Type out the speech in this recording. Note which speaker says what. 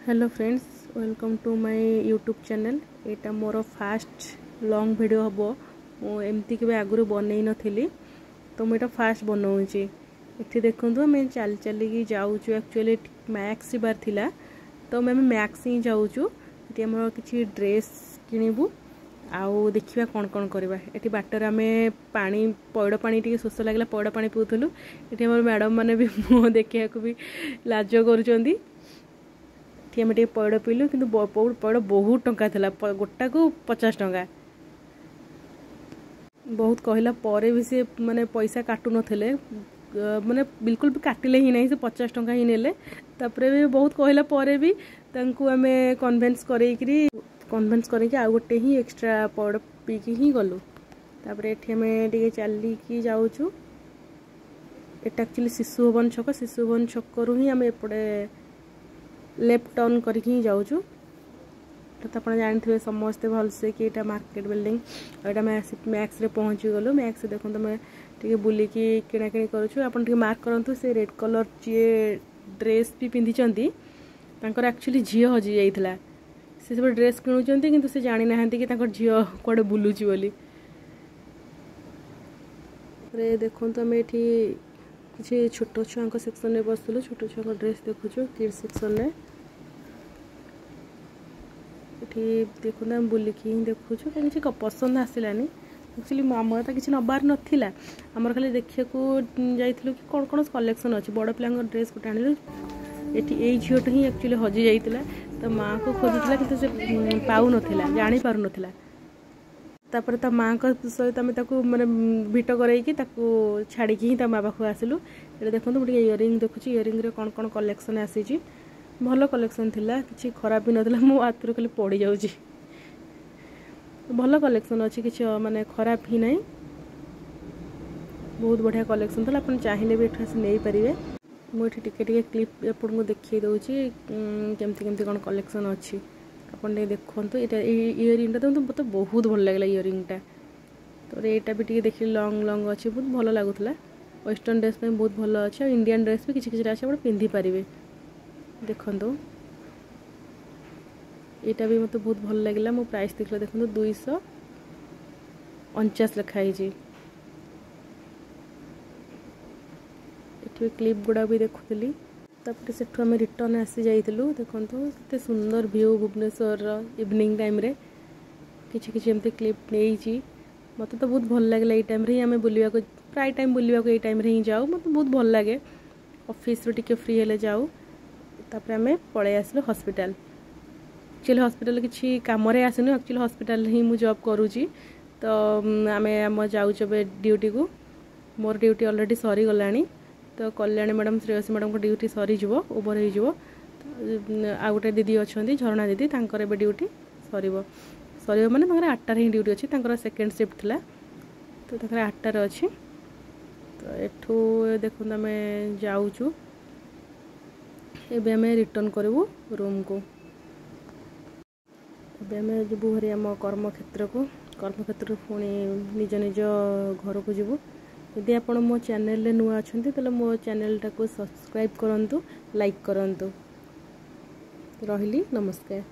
Speaker 1: Hello friends, welcome to my YouTube channel. एटा मोर fast long video हम एमती के आगुरी बनई नथिली, तो मुझे फास्ट बनाऊँगी। ये देखो आम चल चलिकी जाऊँ, एक्चुअली मैक्स बार थिला, तो आम मैक्स ही जाऊँ। ये आम कि ड्रेस किणबू आउ देखा कौन कौन करवा। ये बाटर आम पानी पैड़ पानी टी शोष लगे पैड़ पानी पीऊलु। ये मैडम मैंने भी मुँह देखा भी लाज कर आम टे पैड़ पीलु, कि पैड़ बहुत टंका था, गोटा को 50 टंका। बहुत कहला पर भी से माने पैसा काटू नथिले, माने बिल्कुल भी काटिले ही नहीं, से 50 टंका ही नेले। तापरे भी बहुत कहला पर भी तांकु आमे कन्विन्स करके आ गोटे ही एक्स्ट्रा पैड़ पीकी ही गलु। तापरे एठी आमे टिके चलिकी जाउछु। एटा एक्चुअली शिशु भवन छक रु ही आमे एपड़े लेफ्ट टर्न करके जाऊँ। तो आप जानते समस्ते भलसे कि यहाँ मार्केट बिल्डिंग। और मैक्स रे पहुँची गलु। मैक्स देखो मैं टे बुलिकी किणाकिणी करूँ। आप मार्क करूँ से रेड कलर जी ड्रेस भी पिंधि एक्चुअली झी हजि जाइए। से सब ड्रेस किणुंट कि से जानी ना कि झी कड़े बुलूची बोली। देखो आम ये किसी छोट छुआ सेक्शन में बसलु। छोट छुआ ड्रेस देखुचु किड्स सेक्शन में। ये देखो आम बुलिकी ही देखुचु, किसी पसंद आसलानी। एक्चुअली आमर तो किसी नबार नाला, आमर खाली देखा जाइलु कि कौन कौन कलेक्शन अच्छी। बड़ पिला ड्रेस गोटे आणलु। ये झीट ही एक्चुअली हजि जाइए, तो माँ को खोजुला कि से पाऊ नथिला, जानी पारु नथिला। तापर ता माँ का सहित आम माने भिट करैकी छाड़ी ही माँ पाखु आसिलु। ये देखो मुझे इयरिंग देखुची, इयरिंग रे कौन कौन कलेक्शन आसी। भल कलेक्शन थिला, किसी खराब भी नथिला। मो हाथ खाली पड़ जाउची। भल कलेक्शन अच्छी, किसी माने खराब ही नहीं। बहुत बढ़िया कलेक्शन था। आप चाहिए भी एठू आसी नहीं पारे। मुझे टिके क्लिप आपको देखी दूसरी केमती केमती कौन कलेक्शन अच्छी। आप देखो इयरिंग तो मतलब बहुत भल लगे इयरिंगटा। तो यहाँ भी टे देख लंग लंग अच्छी, बहुत भल लगुला। वेस्टर्न ड्रेस में बहुत भल अच्छे। और इंडियन ड्रेस भी किसी किसी अच्छे आप पिंधि पारे। देखो यहाँ भी मतलब बहुत भल लगे। मो प्राइस देख देखो 249 लिखाई। ये क्लिप गुड़ा भी देखुली। तापर से आम रिटर्न आसी जाइलु। देखो केते सुंदर व्यू भुवनेश्वर इवनिंग टाइम रे। किछि किछि एमती क्लिप नहीं। मत तो बहुत भल लगे। ये टाइम रे आम बुलवा प्राय टाइम बुलवा ये टाइम रे ही जाऊ। मत बहुत भल लगे। ऑफिस रो टिके फ्री हेले जाऊ। तापर आम पळै आसलु हॉस्पिटल। एक्चुअली हॉस्पिटल किसी काम आसनु। एक्चुअली हॉस्पिटल ही मु जॉब करूची। तो आम जाऊँ ड्यूटी को। मोर ड्यूटी ऑलरेडी सरी गलानी। तो कल्याणी मैडम श्रेयसी मैडम को ड्यूटी सरी जीवो, ओवर हो। आ गोटे दीदी अच्छा झरणा दीदी, तांकर एबे ड्यूटी सर माने 8टार ही ड्यूटी अच्छी। सेकेंड शिफ्ट थिला, तो 8टार अच्छी। तो एठू देखो आम जाऊँ। एबे आम रिटर्न करूँ रूम को। एबे आम जीवु हरी आम कर्मक्षेत्र को। कर्मक्षेत्र पुणी निज निज घर को जीवु। यदि आपण मो चैनल रे नुआ अछंती तले मो चैनल टाको सब्सक्राइब करंतु, लाइक करंतु। रहिली, नमस्कार।